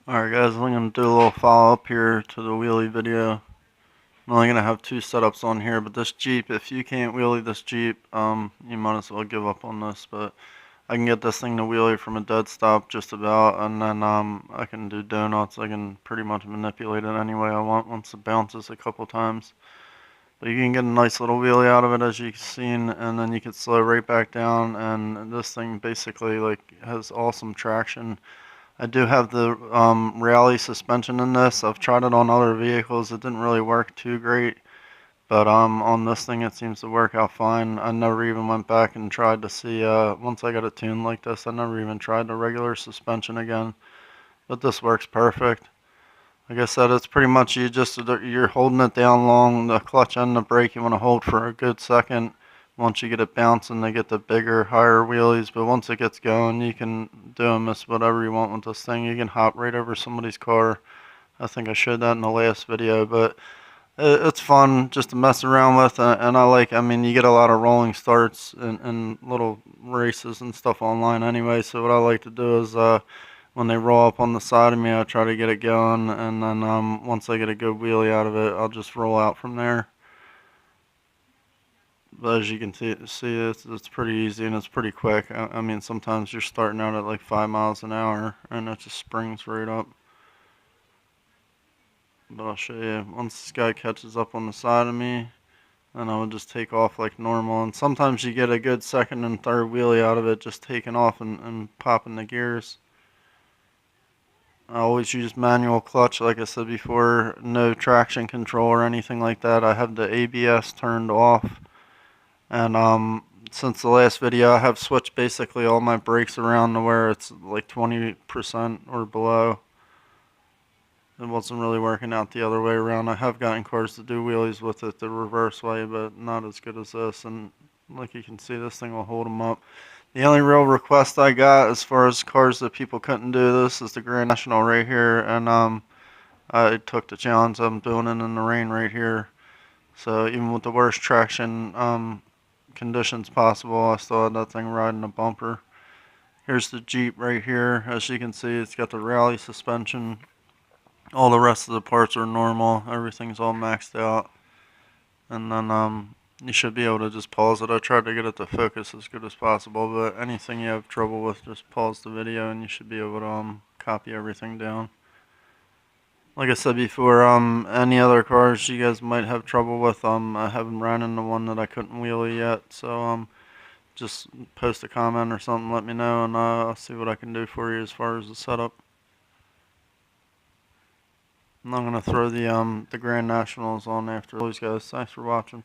Alright guys, I'm going to do a little follow up here to the wheelie video. I'm only going to have two setups on here, but this Jeep, if you can't wheelie this Jeep, you might as well give up on this, but I can get this thing to wheelie from a dead stop just about, and then I can do donuts. I can pretty much manipulate it any way I want once it bounces a couple times. But you can get a nice little wheelie out of it, as you've seen, and then you can slow right back down, and this thing basically has awesome traction. I do have the rally suspension in this. I've tried it on other vehicles. It didn't really work too great, but on this thing it seems to work out fine. I never even went back and tried to see, once I got it tuned like this, I never even tried the regular suspension again. But this works perfect. Like I said, it's pretty much you're holding it down long, the clutch and the brake you want to hold for a good second. Once you get it bouncing, they get the bigger, higher wheelies, but once it gets going, you can do almost whatever you want with this thing. You can hop right over somebody's car. I think I showed that in the last video, but it's fun just to mess around with, and I mean, you get a lot of rolling starts and little races and stuff online anyway, so what I like to do is, when they roll up on the side of me, I try to get it going, and then once I get a good wheelie out of it, I'll just roll out from there. But as you can see, it's pretty easy and it's pretty quick. I mean, sometimes you're starting out at like 5 miles an hour, and it just springs right up. But I'll show you, once this guy catches up on the side of me, then I would just take off like normal. And sometimes you get a good second and third wheelie out of it, just taking off and popping the gears. I always use manual clutch, like I said before, no traction control or anything like that. I have the ABS turned off, and since the last video, I have switched basically all my brakes around to where it's like 20% or below. It wasn't really working out the other way around. I have gotten cars to do wheelies with it the reverse way, but not as good as this. And like you can see, this thing will hold them up. The only real request I got as far as cars that people couldn't do this is the Grand National right here, and I took the challenge. I'm doing it in the rain right here. So even with the worst traction conditions possible, I still had that thing riding a bumper. Here's the Jeep right here. As you can see, it's got the rally suspension. All the rest of the parts are normal. Everything's all maxed out. And then you should be able to just pause it. I tried to get it to focus as good as possible, but anything you have trouble with, just pause the video and you should be able to copy everything down. Like I said before, any other cars you guys might have trouble with, I haven't ran into one that I couldn't wheelie yet, so just post a comment or something, let me know, and I'll see what I can do for you as far as the setup. And I'm gonna throw the Grand Nationals on after. Guys, thanks for watching.